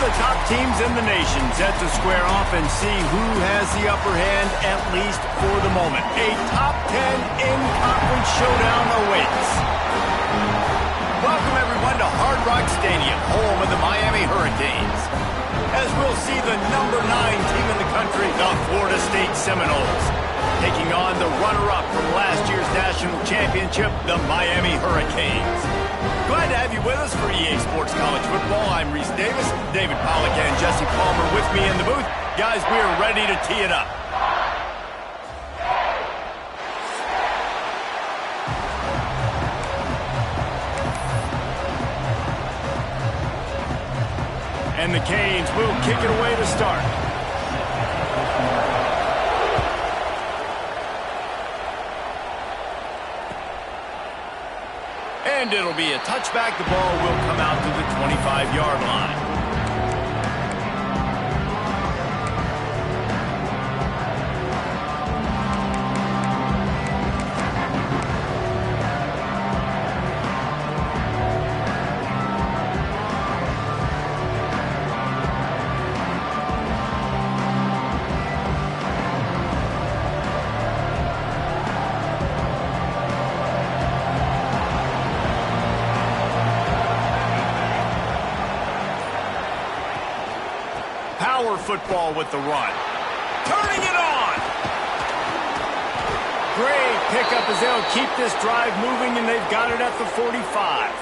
The top teams in the nation set to square off and see who has the upper hand, at least for the moment. A top 10 in-conference showdown awaits. Welcome, everyone, to Hard Rock Stadium, home of the Miami Hurricanes, as we'll see the number 9 team in the country, the Florida State Seminoles, taking on the runner-up from last year's national championship, the Miami Hurricanes. Glad to have you with us for EA Sports College Football. I'm Reese Davis, David Pollack, and Jesse Palmer with me in the booth. Guys, we are ready to tee it up. And the Canes will kick it away to start. And it'll be a touchback. The ball will come out to the 25-yard line. Football with the run. Turning it on! Great pickup as they'll keep this drive moving, and they've got it at the 45.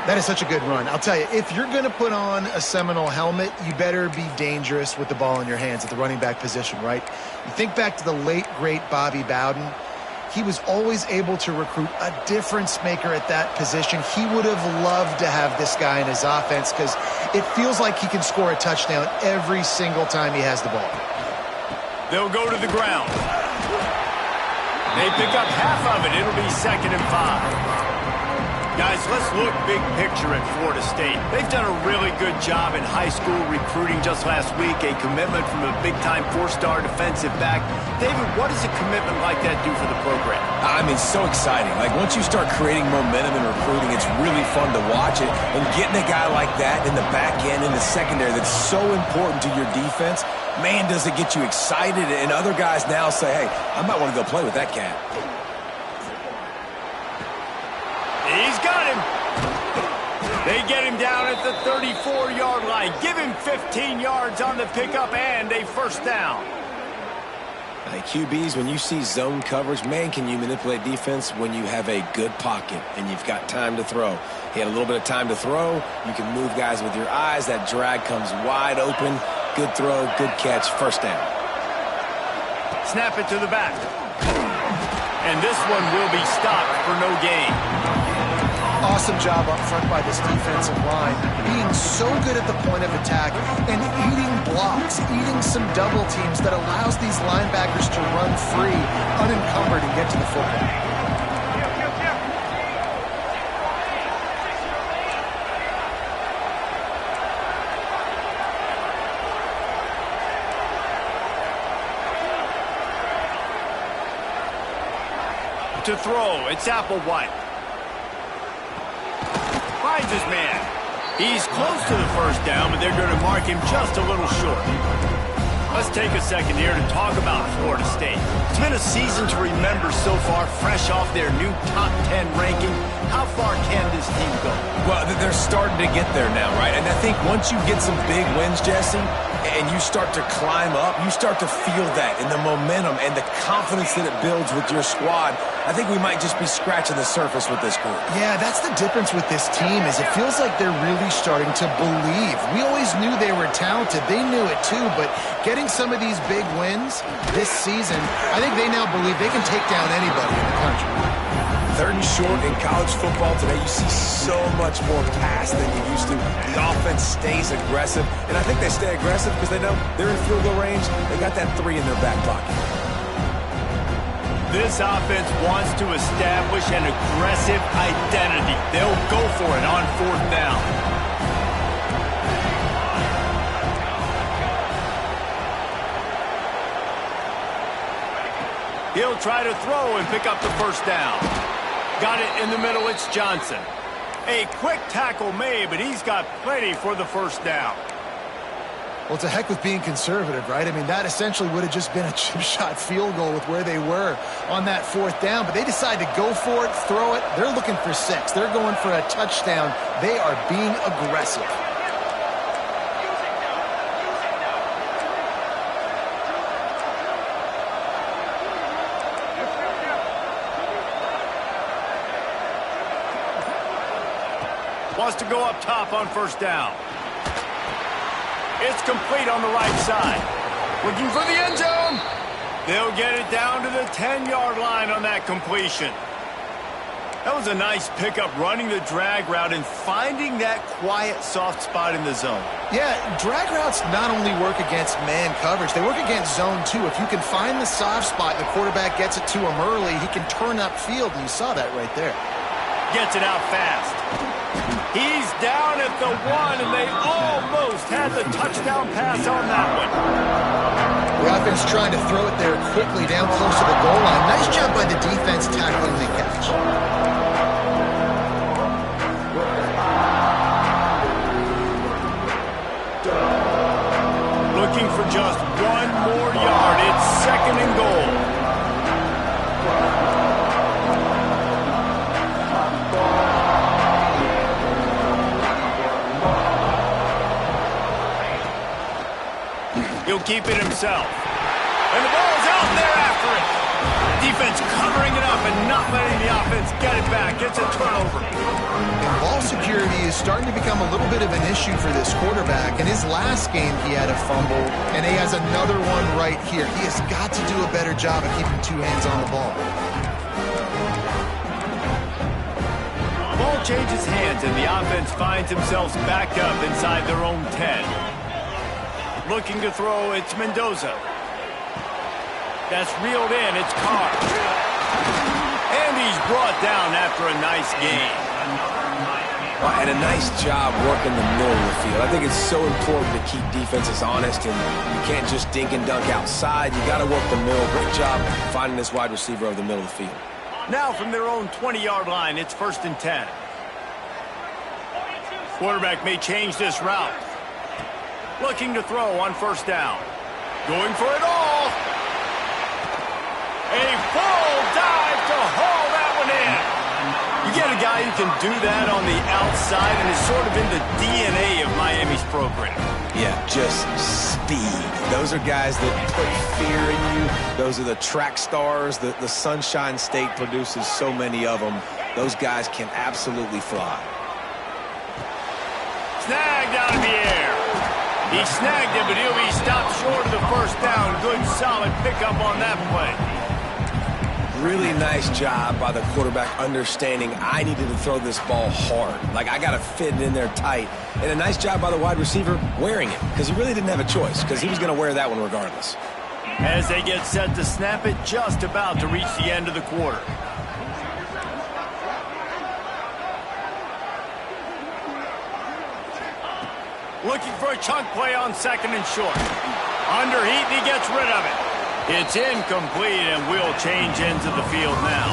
That is such a good run. I'll tell you, if you're going to put on a Seminole helmet, you better be dangerous with the ball in your hands at the running back position, right? You think back to the late, great Bobby Bowden. He was always able to recruit a difference maker at that position. He would have loved to have this guy in his offense because it feels like he can score a touchdown every single time he has the ball. They'll go to the ground. They pick up half of it. It'll be 2nd and 5. Guys, let's look big picture at Florida State. They've done a really good job in high school recruiting just last week, a commitment from a big-time 4-star defensive back. David, what does a commitment like that do for the program? I mean, so exciting. Like, once you start creating momentum in recruiting, it's really fun to watch it. And getting a guy like that in the back end, in the secondary, that's so important to your defense, man, does it get you excited. And other guys now say, hey, I might want to go play with that cat. He's got him. They get him down at the 34-yard line. Give him 15 yards on the pickup and a first down. QBs, when you see zone coverage, man, can you manipulate defense when you have a good pocket and you've got time to throw. He had a little bit of time to throw. You can move guys with your eyes. That drag comes wide open. Good throw, good catch, first down. Snap it to the back. And this one will be stopped for no gain. Awesome job up front by this defensive line, being so good at the point of attack and eating blocks, eating some double teams that allows these linebackers to run free, unencumbered, and get to the football. To throw, it's Applewhite. Finds his man. He's close to the first down, but they're going to mark him just a little short. Let's take a second here to talk about Florida State. It's been a season to remember so far, fresh off their new top 10 ranking. How far can this team go? Well, they're starting to get there now, right? And I think once you get some big wins, Jesse, and you start to climb up, you start to feel that in the momentum and the confidence that it builds with your squad. I think we might just be scratching the surface with this group. Yeah, that's the difference with this team is it feels like they're really starting to believe. We always knew they were talented. They knew it too, but getting some of these big wins this season, I think they now believe they can take down anybody in the country. 3rd and short in college football today, you see so much more pass than you used to. The offense stays aggressive, and I think they stay aggressive because they know they're in field goal range. They got that 3 in their back pocket. This offense wants to establish an aggressive identity. They'll go for it on 4th down. He'll try to throw and pick up the 1st down. Got it in the middle, it's Johnson. A quick tackle made, but he's got plenty for the 1st down. Well, it's a heck with being conservative, right? I mean, that essentially would have just been a chip shot field goal with where they were on that 4th down, but they decided to go for it, throw it. They're looking for 6. They're going for a touchdown. They are being aggressive. Wants to go up top on 1st down. It's complete on the right side. Looking for the end zone. They'll get it down to the 10-yard line on that completion. That was a nice pickup, running the drag route and finding that quiet, soft spot in the zone. Yeah, drag routes not only work against man coverage, they work against zone too. If you can find the soft spot and the quarterback gets it to him early, he can turn upfield, and you saw that right there. Gets it out fast. He's down at the 1, and they almost had the touchdown pass on that one. The offense trying to throw it there quickly down close to the goal line. Nice job by the defense tackling the catch. Looking for just 1 more yard. It's 2nd and goal. He'll keep it himself. And the ball's out there after it. Defense covering it up and not letting the offense get it back. It's a turnover. And ball security is starting to become a little bit of an issue for this quarterback. In his last game, he had a fumble, and he has another one right here. He has got to do a better job of keeping 2 hands on the ball. Ball changes hands, and the offense finds themselves backed up inside their own 10. Looking to throw, it's Mendoza. That's reeled in, it's Carr. And he's brought down after a nice game. Well, and a nice job working the middle of the field. I think it's so important to keep defenses honest, and you can't just dink and dunk outside. You got to work the middle. Great job finding this wide receiver over the middle of the field. Now from their own 20-yard line, it's 1st and 10. Quarterback may change this route. Looking to throw on 1st down. Going for it all. A full dive to haul that one in. You get a guy who can do that on the outside, and is sort of in the DNA of Miami's program. Yeah, just speed. Those are guys that put fear in you. Those are the track stars. The Sunshine State produces so many of them. Those guys can absolutely fly. Snagged out of the air. He snagged it, but he'll be stopped short of the 1st down. Good, solid pickup on that play. Really nice job by the quarterback understanding I needed to throw this ball hard. Like, I got to fit it in there tight. And a nice job by the wide receiver wearing it, because he really didn't have a choice, because he was going to wear that one regardless. As they get set to snap it, just about to reach the end of the quarter. Looking for a chunk play on 2nd and short. Underheat, and he gets rid of it. It's incomplete, and we'll change ends of the field now.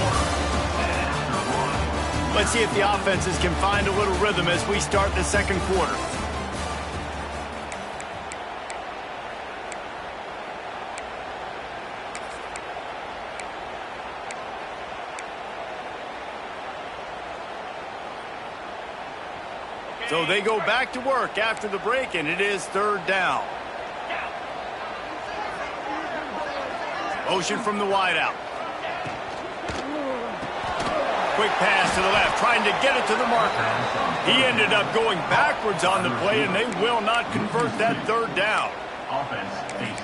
Let's see if the offenses can find a little rhythm as we start the 2nd quarter. So they go back to work after the break, and it is 3rd down. Motion from the wideout. Quick pass to the left, trying to get it to the marker. He ended up going backwards on the play, and they will not convert that 3rd down.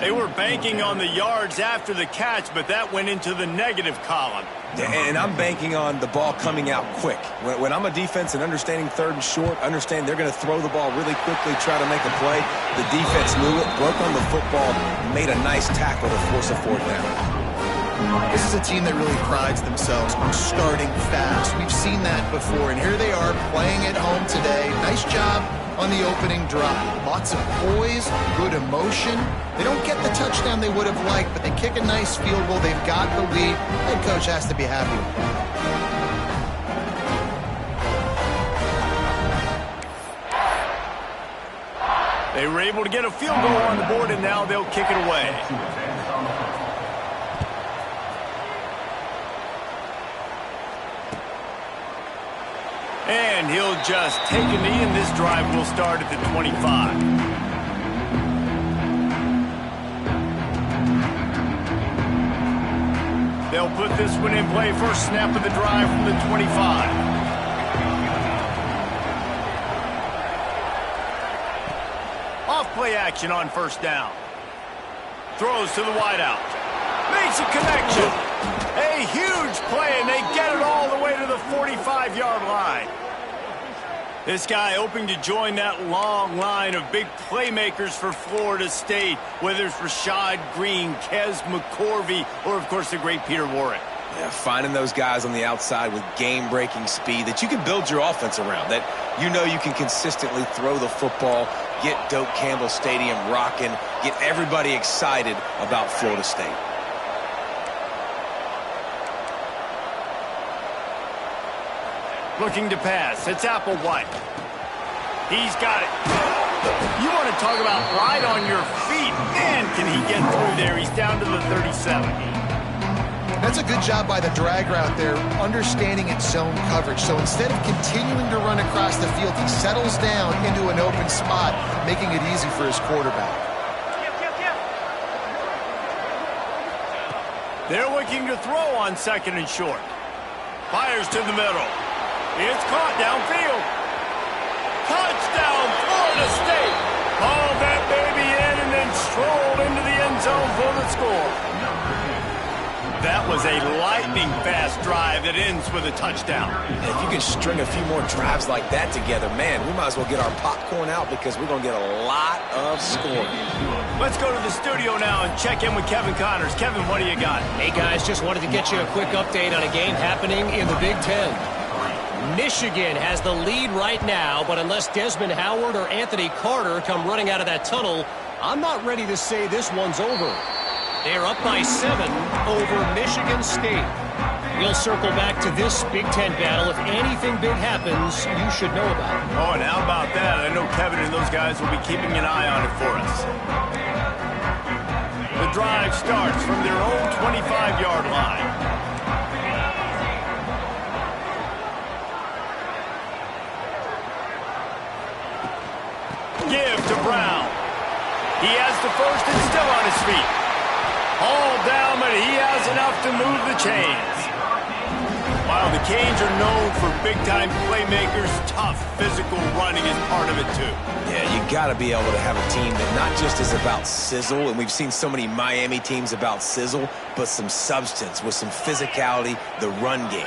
They were banking on the yards after the catch, but that went into the negative column. And I'm banking on the ball coming out quick. When I'm a defense and understanding 3rd and short, understand they're going to throw the ball really quickly, try to make a play. The defense knew it, broke on the football, made a nice tackle to force a 4th down. This is a team that really prides themselves on starting fast. We've seen that before, and here they are playing at home today. Nice job on the opening drive. Lots of poise, good emotion. They don't get the touchdown they would have liked, but they kick a nice field goal. They've got the lead. Head coach has to be happy with that. They were able to get a field goal on the board, and now they'll kick it away. And he'll just take a knee, and this drive will start at the 25. They'll put this one in play. First snap of the drive from the 25. Off-play action on first down. Throws to the wideout. Makes a connection. A huge play, and they get it all the way to the 45-yard line. This guy hoping to join that long line of big playmakers for Florida State, whether it's Rashad Green, Kez McCorvey, or, of course, the great Peter Warrick. Yeah, finding those guys on the outside with game-breaking speed that you can build your offense around, that you know you can consistently throw the football, get Doak Campbell Stadium rocking, get everybody excited about Florida State. Looking to pass. It's Applewhite. He's got it. You want to talk about right on your feet. Man, can he get through there. He's down to the 37. That's a good job by the drag route there, understanding its zone coverage. So instead of continuing to run across the field, he settles down into an open spot, making it easy for his quarterback. They're looking to throw on second and short. Fires to the middle. It's caught downfield. Touchdown, Florida State. Hauled that baby in and then strolled into the end zone for the score. That was a lightning-fast drive that ends with a touchdown. And if you can string a few more drives like that together, man, we might as well get our popcorn out because we're going to get a lot of scoring. Let's go to the studio now and check in with Kevin Connors. Kevin, what do you got? Hey, guys, just wanted to get you a quick update on a game happening in the Big Ten. Michigan has the lead right now, but unless Desmond Howard or Anthony Carter come running out of that tunnel, I'm not ready to say this one's over. They're up by 7 over Michigan State. We'll circle back to this Big Ten battle. If anything big happens, you should know about it. Oh, and how about that? I know Kevin and those guys will be keeping an eye on it for us. The drive starts from their own 25-yard line. Give to Brown. He has the first and still on his feet. All down, but he has enough to move the chains. Wow, the Canes are known for big-time playmakers. Tough physical running is part of it, too. Yeah, you got to be able to have a team that not just is about sizzle, and we've seen so many Miami teams about sizzle, but some substance with some physicality, the run game.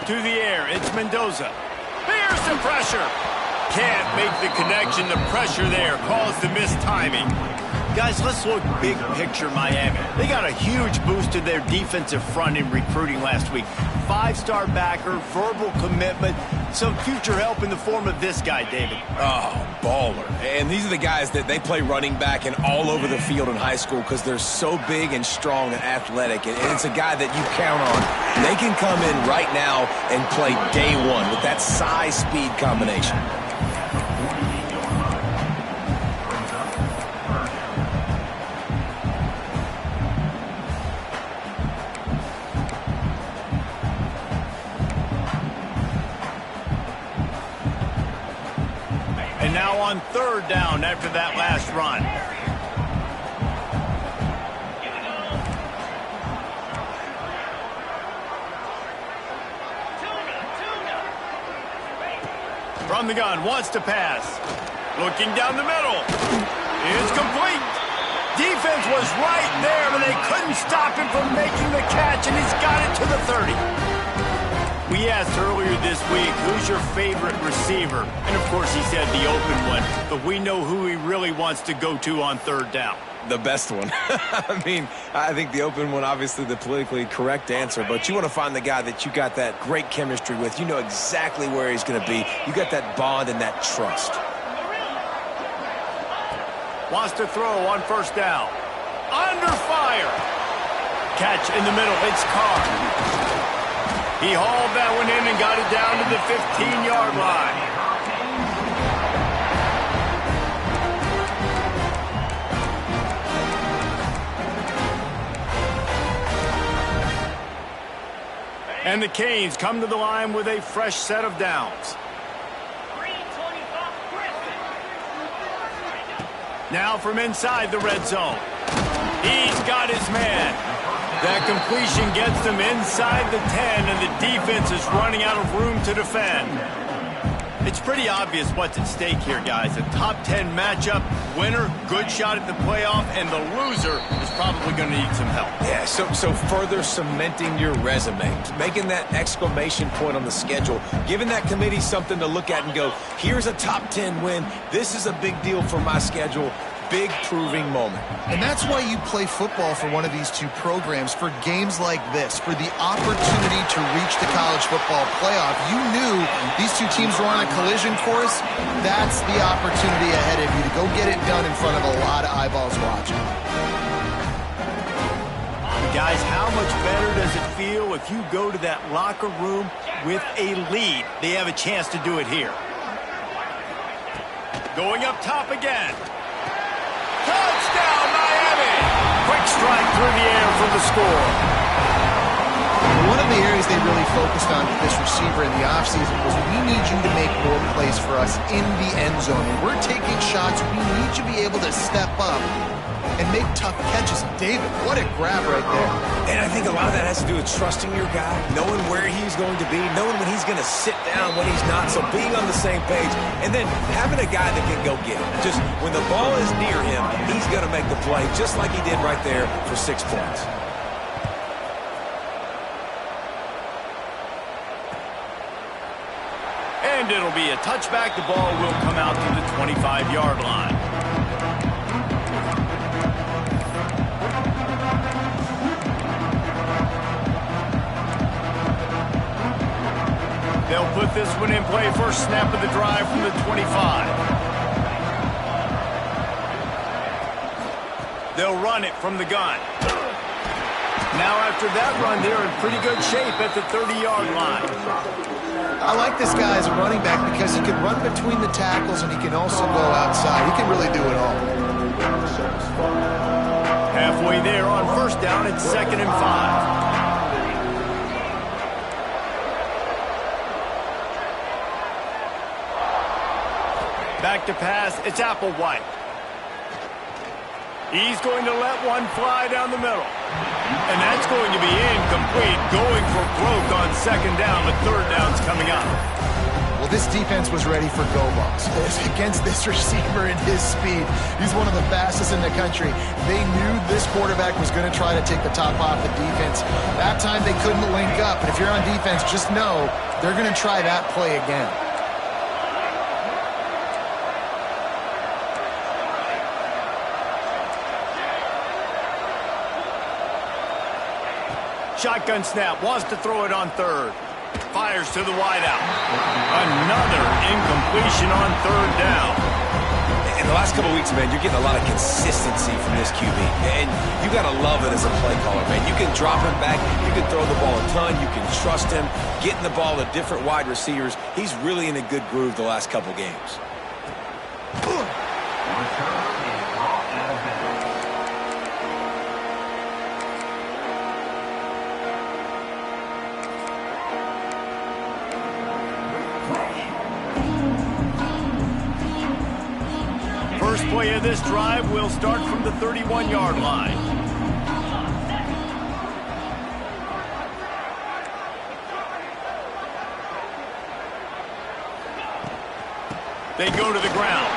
To the air, it's Mendoza. Here's the pressure. Can't make the connection. The pressure there caused the missed timing. Guys, let's look big picture Miami. They got a huge boost to their defensive front in recruiting last week. 5-star backer, verbal commitment, some future help in the form of this guy, David. Oh, baller. And these are the guys that they play running back and all over the field in high school because they're so big and strong and athletic. And it's a guy that you count on. They can come in right now and play day one with that size-speed combination. And now on third down after that last run. From the gun, wants to pass. Looking down the middle. It's complete. Defense was right there, but they couldn't stop him from making the catch, and he's got it to the 30. We asked earlier this week, who's your favorite receiver? And, of course, he said the open one. But we know who he really wants to go to on third down. The best one. I mean, I think the open one, obviously the politically correct answer, but you want to find the guy that you got that great chemistry with. You know exactly where he's going to be. You got that bond and that trust. Wants to throw on first down. Under fire. Catch in the middle. It's Carr. He hauled that one in and got it down to the 15-yard line. And the Canes come to the line with a fresh set of downs. Now from inside the red zone. He's got his man. That completion gets them inside the 10, and the defense is running out of room to defend. It's pretty obvious what's at stake here, guys. A top 10 matchup, winner, good shot at the playoff, and the loser is probably going to need some help. Yeah, so further cementing your resume, making that exclamation point on the schedule, giving that committee something to look at and go, here's a top 10 win. This is a big deal for my schedule. Big proving moment. And that's why you play football for one of these two programs, for games like this, for the opportunity to reach the college football playoff. You knew these two teams were on a collision course. That's the opportunity ahead of you to go get it done in front of a lot of eyeballs watching. Guys, how much better does it feel if you go to that locker room with a lead? They have a chance to do it here. Going up top again. Touchdown, Miami! Quick strike through the air for the score. One of the areas they really focused on with this receiver in the offseason was, we need you to make more plays for us in the end zone. And we're taking shots. We need you to be able to step up and make tough catches. David, what a grab right there. And I think a lot of that has to do with trusting your guy, knowing where he's going to be, knowing when he's going to sit down, when he's not, so being on the same page, and then having a guy that can go get it. Just when the ball is near him, he's going to make the play, just like he did right there for 6 points. And it'll be a touchback. The ball will come out to the 25-yard line. They'll put this one in play. First snap of the drive from the 25. They'll run it from the gun. Now after that run, they're in pretty good shape at the 30-yard line. I like this guy as a running back because he can run between the tackles and he can also go outside. He can really do it all. Halfway there on first down, it's 2nd and 5. Back to pass, it's Applewhite. He's going to let one fly down the middle. And that's going to be incomplete, going for broke on 2nd down, but 3rd down's coming up. Well, this defense was ready for go balls against this receiver and his speed. He's one of the fastest in the country. They knew this quarterback was going to try to take the top off the defense. That time they couldn't link up, and if you're on defense, just know they're going to try that play again. Shotgun snap, wants to throw it on 3rd. Fires to the wideout. Another incompletion on 3rd down. In the last couple of weeks, man, you're getting a lot of consistency from this QB. And you got to love it as a play caller, man. You can drop him back. You can throw the ball a ton. You can trust him. Getting the ball to different wide receivers. He's really in a good groove the last couple games. First play of this drive will start from the 31-yard line. They go to the ground.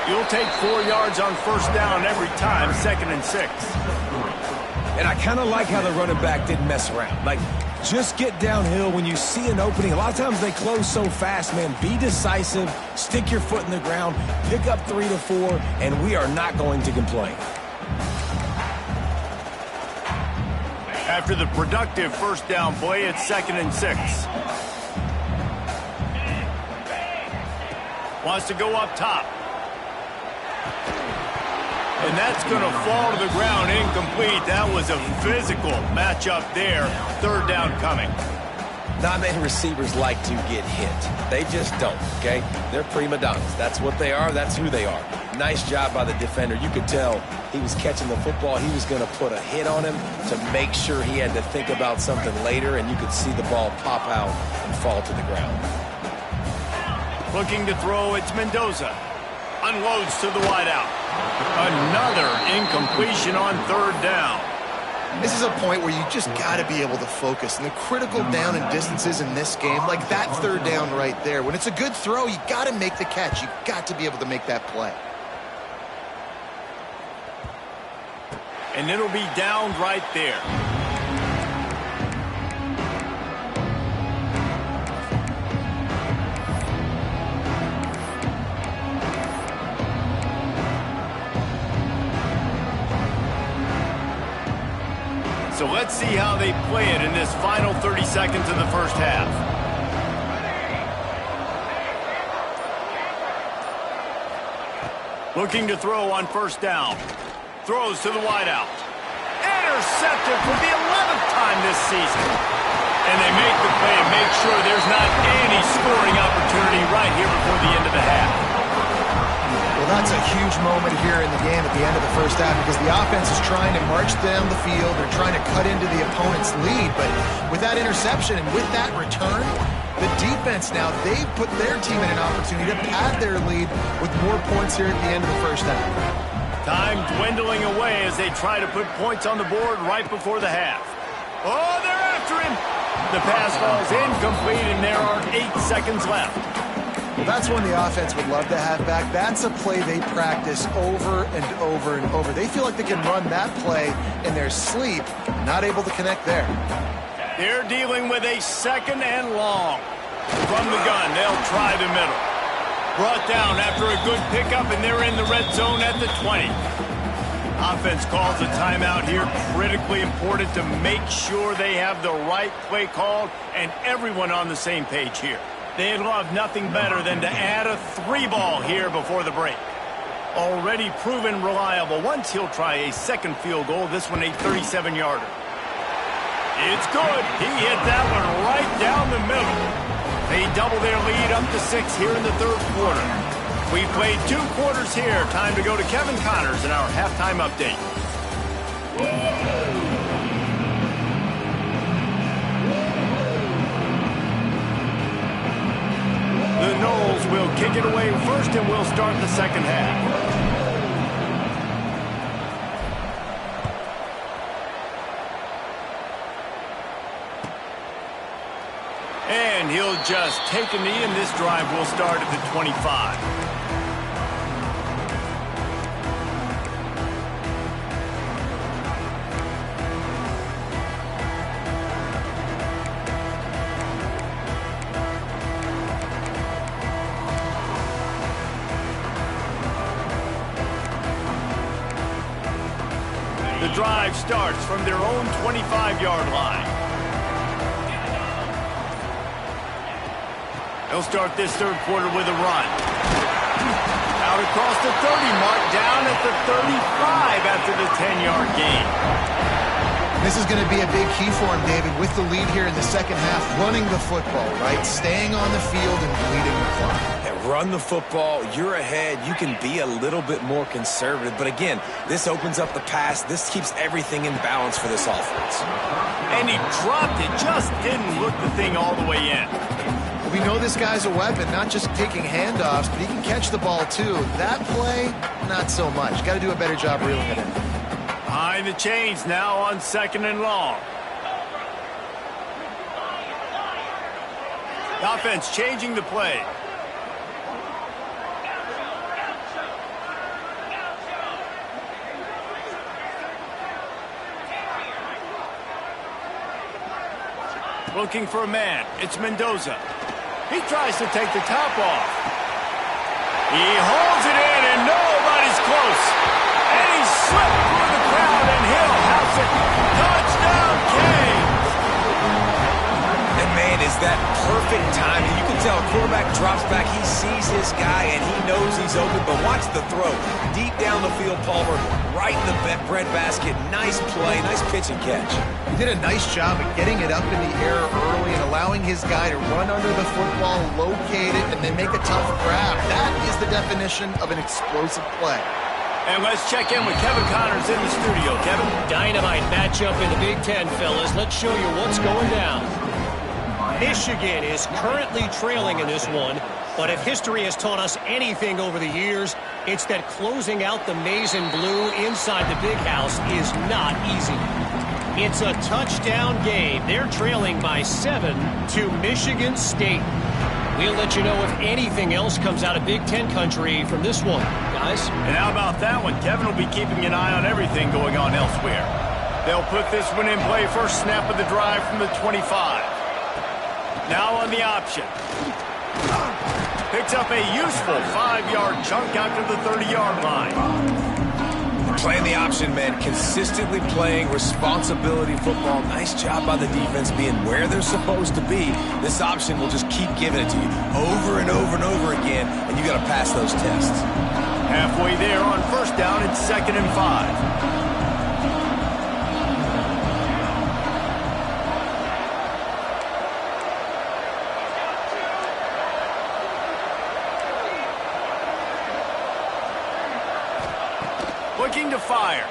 You'll take 4 yards on first down every time, 2nd and 6. And I kind of like how the running back didn't mess around. Like, Just get downhill when you see an opening. A lot of times they close so fast, man. Be decisive, stick your foot in the ground, pick up 3 to 4, and we are not going to complain. After the productive first down play, it's 2nd and 6. Wants to go up top. And that's going to fall to the ground, incomplete. That was a physical matchup there. 3rd down coming. Not many receivers like to get hit. They just don't, okay? They're prima donnas. That's what they are. That's who they are. Nice job by the defender. You could tell he was catching the football. He was going to put a hit on him to make sure he had to think about something later, and you could see the ball pop out and fall to the ground. Looking to throw, it's Mendoza. Unloads to the wideout. Another incompletion on 3rd down. This is a point where you just got to be able to focus. And the critical down and distances in this game, like that 3rd down right there, when it's a good throw, you got to make the catch. You got to be able to make that play. And it'll be down right there. So let's see how they play it in this final 30 seconds of the first half. Looking to throw on 1st down. Throws to the wideout. Intercepted for the 11th time this season. And they make the play and make sure there's not any scoring opportunity right here before the end of the half. Well, that's a huge moment here in the game at the end of the first half because the offense is trying to march down the field. They're trying to cut into the opponent's lead. But with that interception and with that return, the defense now, they've put their team in an opportunity to pad their lead with more points here at the end of the first half. Time dwindling away as they try to put points on the board right before the half. Oh, they're after him. The pass falls incomplete, and there are 8 seconds left. Well, that's one the offense would love to have back. That's a play they practice over and over and over. They feel like they can run that play in their sleep, not able to connect there. They're dealing with a 2nd and long. From the gun, they'll try the middle. Brought down after a good pickup, and they're in the red zone at the 20. Offense calls a timeout here. Critically important to make sure they have the right play called and everyone on the same page here. They'd love nothing better than to add a 3-ball here before the break. Already proven reliable. Once he'll try a 2nd field goal, this one a 37-yarder. It's good. He hit that one right down the middle. They double their lead up to 6 here in the 3rd quarter. We played 2 quarters here. Time to go to Kevin Connors in our halftime update. The Noles will kick it away first, and we'll start the 2nd half. And he'll just take a knee, and this drive will start at the 25. The drive starts from their own 25-yard line. They'll start this 3rd quarter with a run. Out across the 30 mark, down at the 35 after the 10-yard gain. This is going to be a big key for him, David, with the lead here in the 2nd half, running the football, right? Staying on the field and bleeding the clock. And run the football, you're ahead, you can be a little bit more conservative. But again, this opens up the pass. This keeps everything in balance for this offense. And he dropped it, just didn't look the thing all the way in. We know this guy's a weapon, not just taking handoffs, but he can catch the ball too. That play, not so much. Got to do a better job reeling it in. Behind the chains now on 2nd and long. The offense changing the play. Looking for a man. It's Mendoza. He tries to take the top off. He holds it in, and nobody's close. And he slipped through the crowd, and Hill has it. Touchdown, Canes! And man, is that perfect timing. You can tell a quarterback drops back. He sees his guy, and he knows he's open. But watch the throw. Deep down the field, Palmer, right in the breadbasket. Nice play, nice pitch and catch. He did a nice job of getting it up in the air early and allowing his guy to run under the football, locate it, and then make a tough grab. That is the definition of an explosive play. And let's check in with Kevin Connors in the studio. Kevin? Dynamite matchup in the Big Ten, fellas. Let's show you what's going down. Michigan is currently trailing in this one, but if history has taught us anything over the years, it's that closing out the maize and blue inside the big house is not easy. It's a touchdown game. They're trailing by 7 to Michigan State. We'll let you know if anything else comes out of Big Ten country from this one, guys. And how about that one? Kevin will be keeping an eye on everything going on elsewhere. They'll put this one in play. First snap of the drive from the 25. Now on the option. Picks up a useful 5-yard chunk out to the 30-yard line. Playing the option, man. Consistently playing responsibility football. Nice job by the defense being where they're supposed to be. This option will just keep giving it to you over and over and over again, and you got to pass those tests. Halfway there on first down, it's 2nd and 5. Looking to fire.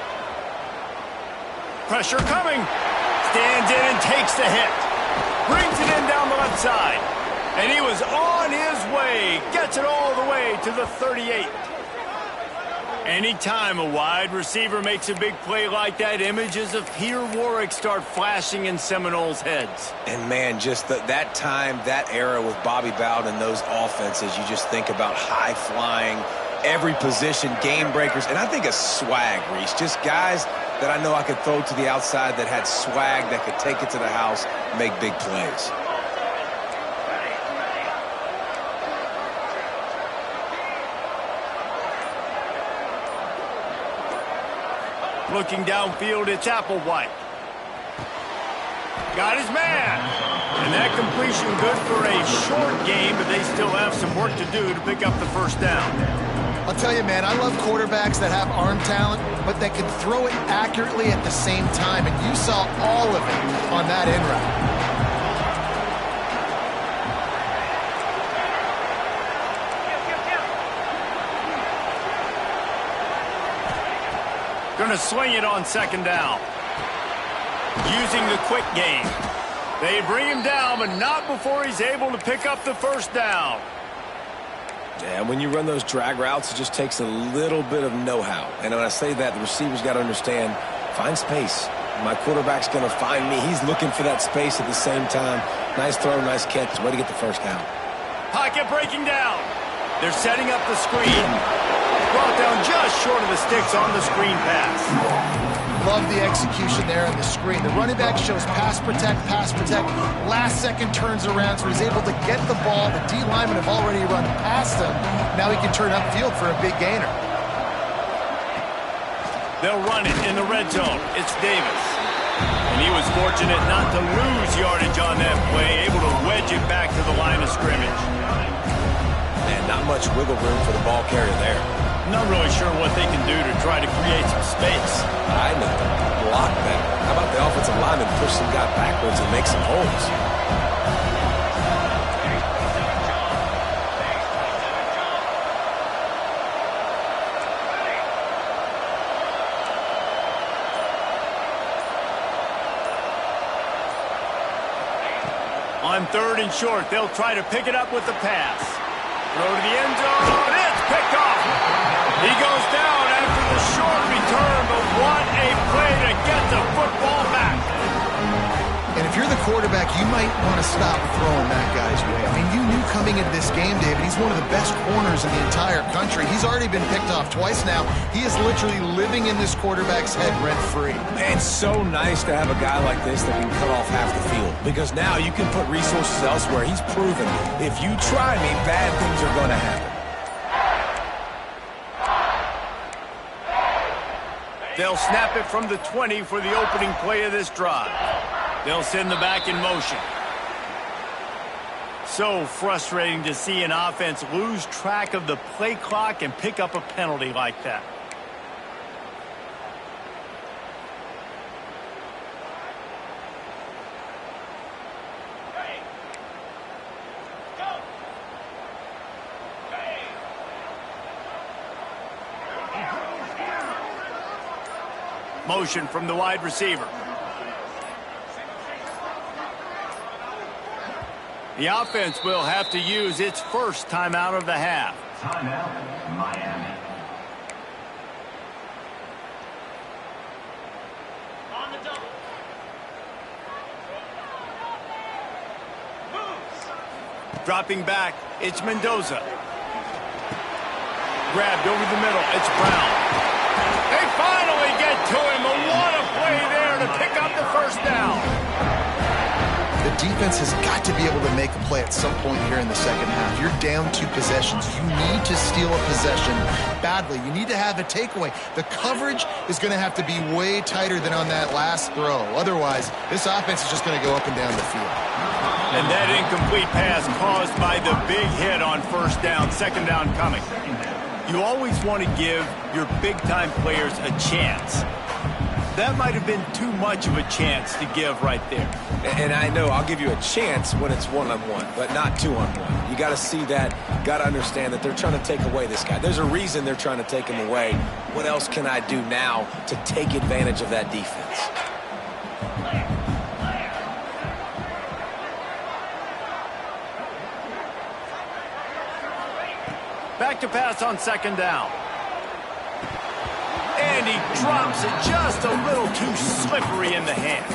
Pressure coming. Stands in and takes the hit. Brings it in down the left side. And he was on his way. Gets it all the way to the 38. Anytime a wide receiver makes a big play like that, images of Peter Warwick start flashing in Seminoles' heads. And, man, just that time, that era with Bobby Bowden and those offenses, you just think about high-flying, every position, game breakers, and I think a swag, Reese. Just guys that I know I could throw to the outside that had swag, that could take it to the house, make big plays. Looking downfield, it's Applewhite. Got his man. And that completion good for a short game, but they still have some work to do to pick up the first down. I'll tell you, man, I love quarterbacks that have arm talent, but that can throw it accurately at the same time, and you saw all of it on that end route. Going to sling it on 2nd down. Using the quick game. They bring him down, but not before he's able to pick up the first down. Yeah, when you run those drag routes, it just takes a little bit of know-how. And when I say that, the receiver's got to understand, find space. My quarterback's going to find me. He's looking for that space at the same time. Nice throw, nice catch. Way to get the first down. Pocket breaking down. They're setting up the screen. Brought down just short of the sticks on the screen pass. Love the execution there on the screen. The running back shows pass protect. Last second turns around, so he's able to get the ball. The D linemen have already run past him. Now he can turn upfield for a big gainer. They'll run it in the red zone. It's Davis. And he was fortunate not to lose yardage on that play, able to wedge it back to the line of scrimmage. And not much wiggle room for the ball carrier there. Not really sure what they can do to try to create some space. I know. Block better. How about the offensive lineman push some guy backwards and make some holes? On 3rd and short, they'll try to pick it up with the pass. Throw to the end zone. It's picked off. He goes down after the short return, but what a play to get the football back. And if you're the quarterback, you might want to stop throwing that guy's way. I mean, you knew coming into this game, David, he's one of the best corners in the entire country. He's already been picked off twice now. He is literally living in this quarterback's head rent-free. It's so nice to have a guy like this that can cut off half the field, because now you can put resources elsewhere. He's proven if you try me, bad things are going to happen. They'll snap it from the 20 for the opening play of this drive. They'll send the back in motion. So frustrating to see an offense lose track of the play clock and pick up a penalty like that. Motion from the wide receiver. The offense will have to use its first timeout of the half. Timeout, Miami. On the double. Moves. Dropping back, it's Mendoza. Grabbed over the middle, it's Brown. They finally get to him, but what a play there to pick up the first down. The defense has got to be able to make a play at some point here in the second half. You're down 2 possessions. You need to steal a possession badly. You need to have a takeaway. The coverage is going to have to be way tighter than on that last throw. Otherwise, this offense is just going to go up and down the field. And that incomplete pass caused by the big hit on first down, second down coming. You always want to give your big-time players a chance. That might have been too much of a chance to give right there. And I know I'll give you a chance when it's one-on-one, but not two-on-one. You got to see that, got to understand that they're trying to take away this guy. There's a reason they're trying to take him away. What else can I do now to take advantage of that defense? Back to pass on second down. And he drops it just a little too slippery in the hands.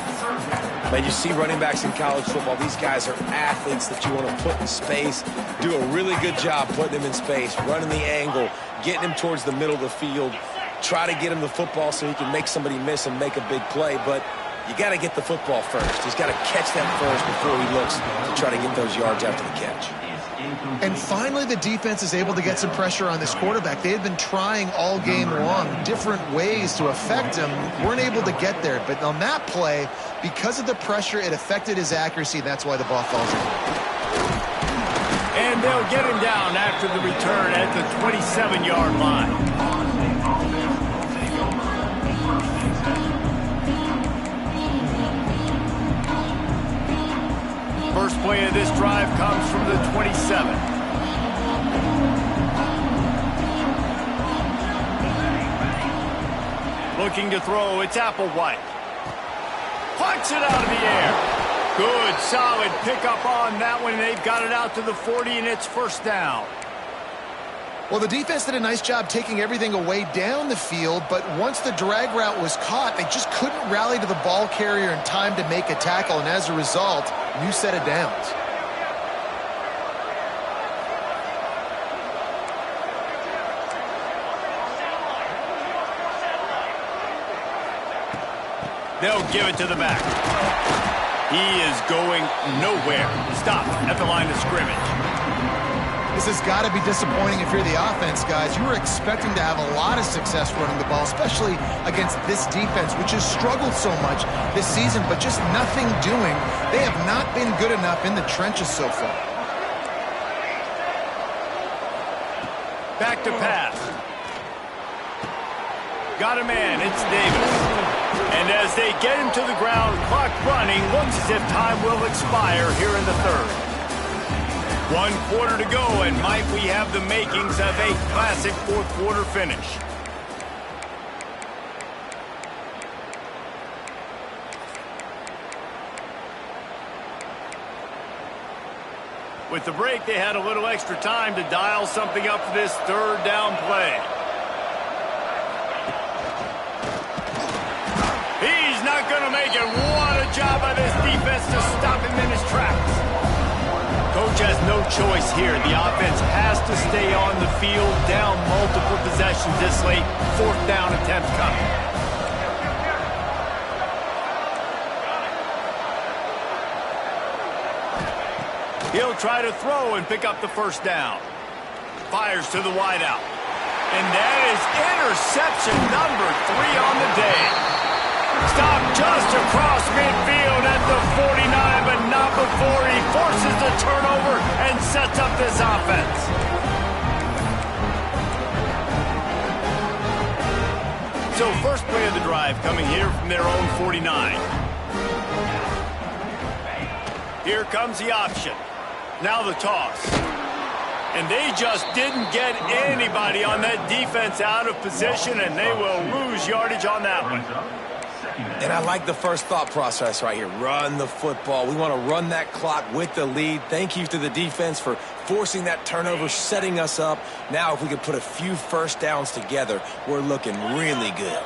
But you see running backs in college football, these guys are athletes that you want to put in space, do a really good job putting them in space, running the angle, getting him towards the middle of the field, try to get him the football so he can make somebody miss and make a big play. But you got to get the football first. He's got to catch that first before he looks to try to get those yards after the catch. And finally, the defense is able to get some pressure on this quarterback. They had been trying all game long different ways to affect him. Weren't able to get there. But on that play, because of the pressure, it affected his accuracy. That's why the ball falls in. And they'll get him down after the return at the 27-yard line. First play of this drive comes from the 27. Looking to throw, it's Applewhite. Punts it out of the air. Good, solid pickup on that one. They've got it out to the 40, and it's first down. Well, the defense did a nice job taking everything away down the field, but once the drag route was caught, they just couldn't rally to the ball carrier in time to make a tackle, and as a result, new set of downs. They'll give it to the back. He is going nowhere. Stopped at the line of scrimmage. This has got to be disappointing if you're the offense, guys. You were expecting to have a lot of success running the ball, especially against this defense, which has struggled so much this season, but just nothing doing. They have not been good enough in the trenches so far. Back to pass. Got a man. It's Davis. And as they get him to the ground, clock running, looks as if time will expire here in the third. 1 quarter to go, and might we have the makings of a classic fourth quarter finish. With the break, they had a little extra time to dial something up for this third down play. He's not going to make it. What a job by this defense to stop him in his tracks. Coach has no choice here. The offense has to stay on the field, down multiple possessions this late. 4th down attempt coming. He'll try to throw and pick up the 1st down. Fires to the wideout. And that is interception number 3 on the day. Stopped just across midfield at the 49, but not before he forces the turnover and sets up this offense. So first play of the drive coming here from their own 49. Here comes the option. Now the toss. And they just didn't get anybody on that defense out of position, and they will lose yardage on that one. And I like the first thought process right here. Run the football. We want to run that clock with the lead. Thank you to the defense for forcing that turnover, setting us up. Now if we can put a few 1st downs together, we're looking really good.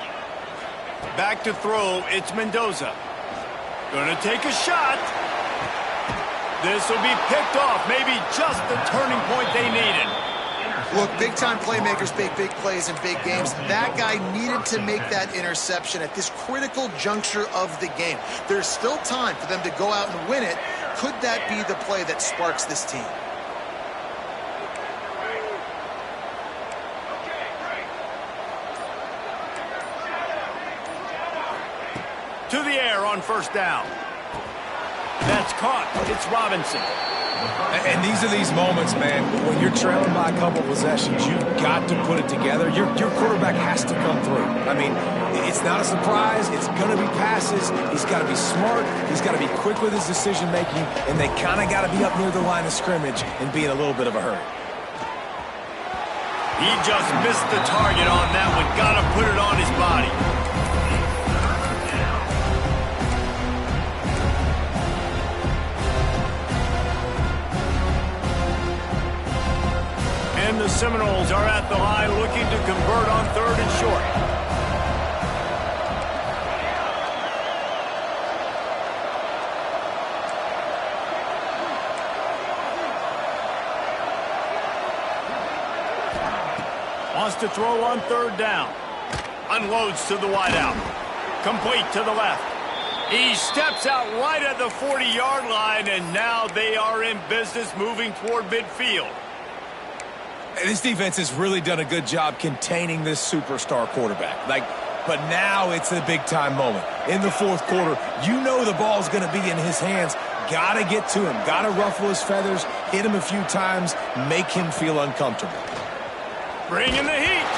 Back to throw, it's Mendoza. Gonna take a shot. This will be picked off. Maybe just the turning point they needed. Look, big-time playmakers make big plays in big games. That guy needed to make that interception at this critical juncture of the game. There's still time for them to go out and win it. Could that be the play that sparks this team? To the air on 1st down. That's caught. It's Robinson. And these are these moments, man, when you're trailing by a couple possessions, you've got to put it together. Your quarterback has to come through. I mean, it's not a surprise. It's going to be passes. He's got to be smart. He's got to be quick with his decision-making, and they kind of got to be up near the line of scrimmage and be in a little bit of a hurry. He just missed the target on that one. Got to put it on his body. And the Seminoles are at the line looking to convert on 3rd and short. Wants to throw on 3rd down. Unloads to the wideout. Complete to the left. He steps out right at the 40-yard line, and now they are in business moving toward midfield. This defense has really done a good job containing this superstar quarterback. But now it's a big-time moment. In the 4th quarter, you know the ball's going to be in his hands. Got to get to him. Got to ruffle his feathers, hit him a few times, make him feel uncomfortable. Bringing the heat.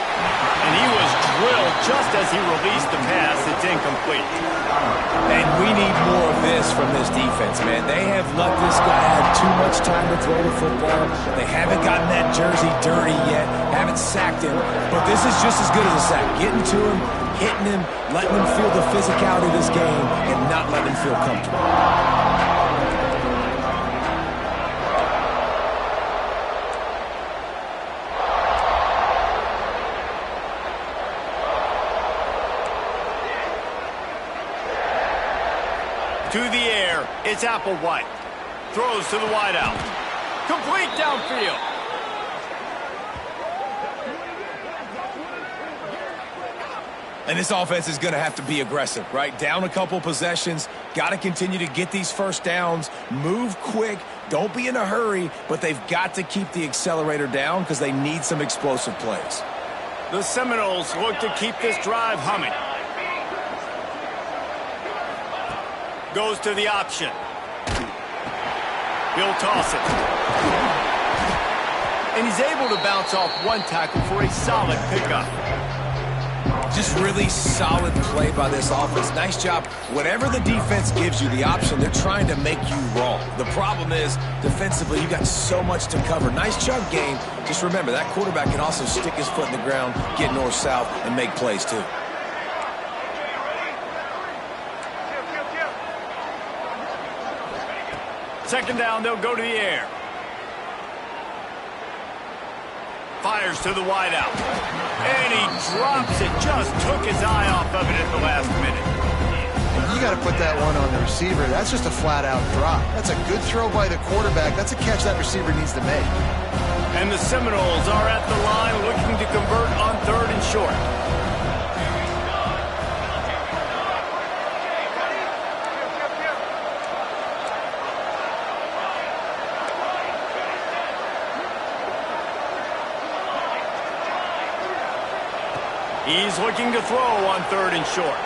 And he was drilled just as he released the pass. It's incomplete. And we need more of this from this defense, man. They have let this guy have too much time to throw the football. They haven't gotten that jersey dirty yet, haven't sacked him. But this is just as good as a sack. Getting to him, hitting him, letting him feel the physicality of this game, and not letting him feel comfortable. To the air, it's Applewhite. Throws to the wideout. Complete downfield. And this offense is going to have to be aggressive, right? Down a couple possessions. Got to continue to get these 1st downs. Move quick. Don't be in a hurry, but they've got to keep the accelerator down because they need some explosive plays. The Seminoles look to keep this drive humming. Goes to the option. He'll toss it. And he's able to bounce off one tackle for a solid pickup. Just really solid play by this offense. Nice job. Whatever the defense gives you the option, they're trying to make you wrong. The problem is, defensively, you got so much to cover. Nice chunk game. Just remember, that quarterback can also stick his foot in the ground, get north-south, and make plays too. Second down, they'll go to the air. Fires to the wideout. And he drops it. Just took his eye off of it at the last minute. You got to put that one on the receiver. That's just a flat-out drop. That's a good throw by the quarterback. That's a catch that receiver needs to make. And the Seminoles are at the line looking to convert on 3rd and short. He's looking to throw on 3rd and short.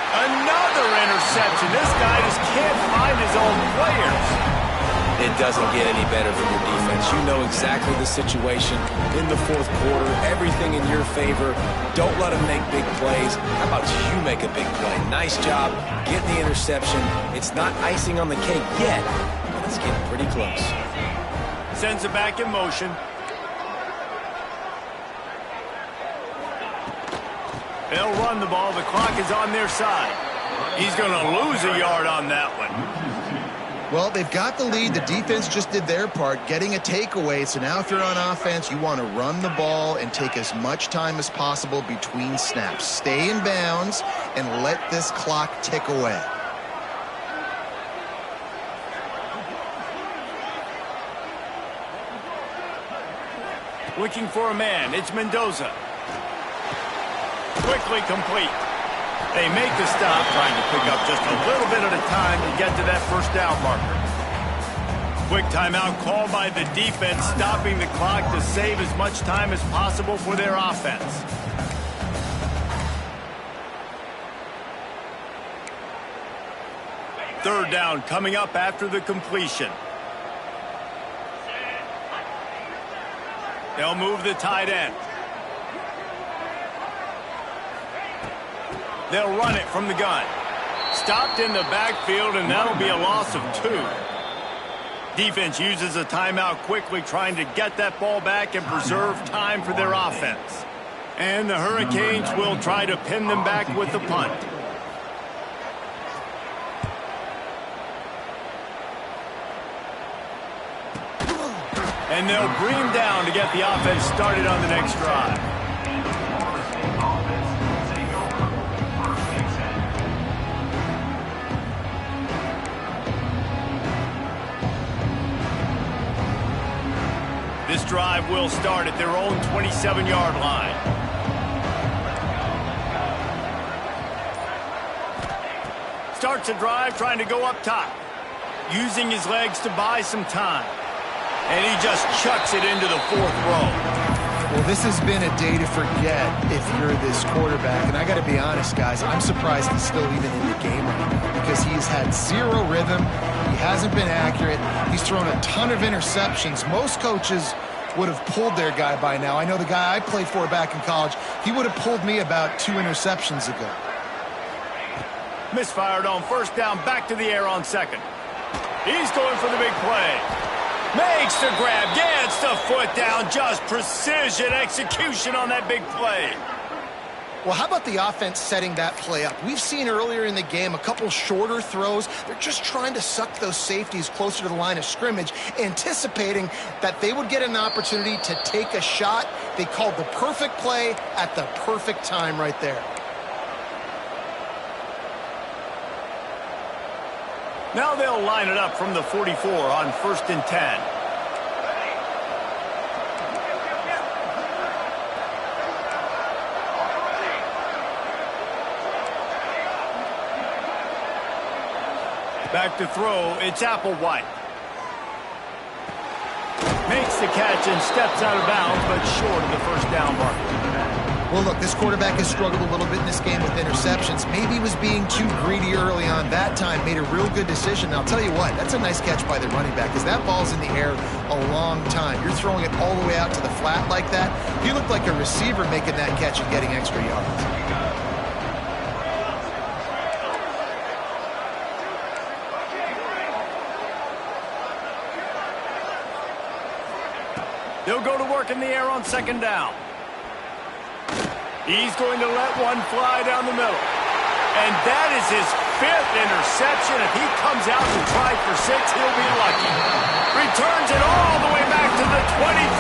Another interception. This guy just can't find his own players. It doesn't get any better from your defense. You know exactly the situation in the 4th quarter. Everything in your favor. Don't let them make big plays. How about you make a big play? Nice job getting the interception. It's not icing on the cake yet, but it's getting pretty close. Sends it back in motion. They'll run the ball. The clock is on their side. He's going to lose a yard on that one. Well, they've got the lead. The defense just did their part, getting a takeaway. So now if you're on offense, you want to run the ball and take as much time as possible between snaps. Stay in bounds and let this clock tick away. Looking for a man. It's Mendoza. Quickly complete. They make the stop, trying to pick up just a little bit at a time to get to that 1st down marker. Quick timeout called by the defense, stopping the clock to save as much time as possible for their offense. Third down coming up after the completion. They'll move the tight end. They'll run it from the gun. Stopped in the backfield, and that'll be a loss of 2. Defense uses a timeout quickly, trying to get that ball back and preserve time for their offense. And the Hurricanes will try to pin them back with the punt. And they'll bring him down to get the offense started on the next drive. This drive will start at their own 27-yard line. Starts a drive trying to go up top, using his legs to buy some time. And he just chucks it into the 4th row. Well, this has been a day to forget if you're this quarterback. And I got to be honest, guys, I'm surprised he's still even in the game right now because he's had 0 rhythm. He hasn't been accurate. He's thrown a ton of interceptions. Most coaches would have pulled their guy by now. I know the guy I played for back in college, he would have pulled me about 2 interceptions ago. Misfired on 1st down, back to the air on 2nd. He's going for the big play. Makes the grab, gets the foot down, just precision execution on that big play. Well, how about the offense setting that play up? We've seen earlier in the game a couple shorter throws. They're just trying to suck those safeties closer to the line of scrimmage, anticipating that they would get an opportunity to take a shot. They called the perfect play at the perfect time right there. Now they'll line it up from the 44 on 1st and 10. Back to throw, it's Applewhite. Makes the catch and steps out of bounds, but short of the 1st down marker. Well, look, this quarterback has struggled a little bit in this game with interceptions. Maybe he was being too greedy early on. That time made a real good decision. Now, I'll tell you what, that's a nice catch by the running back because that ball's in the air a long time. You're throwing it all the way out to the flat like that. He looked like a receiver making that catch and getting extra yards. They'll go to work in the air on 2nd down. He's going to let one fly down the middle. And that is his 5th interception. If he comes out and tries for 6, he'll be lucky. Returns it all the way back to the 23.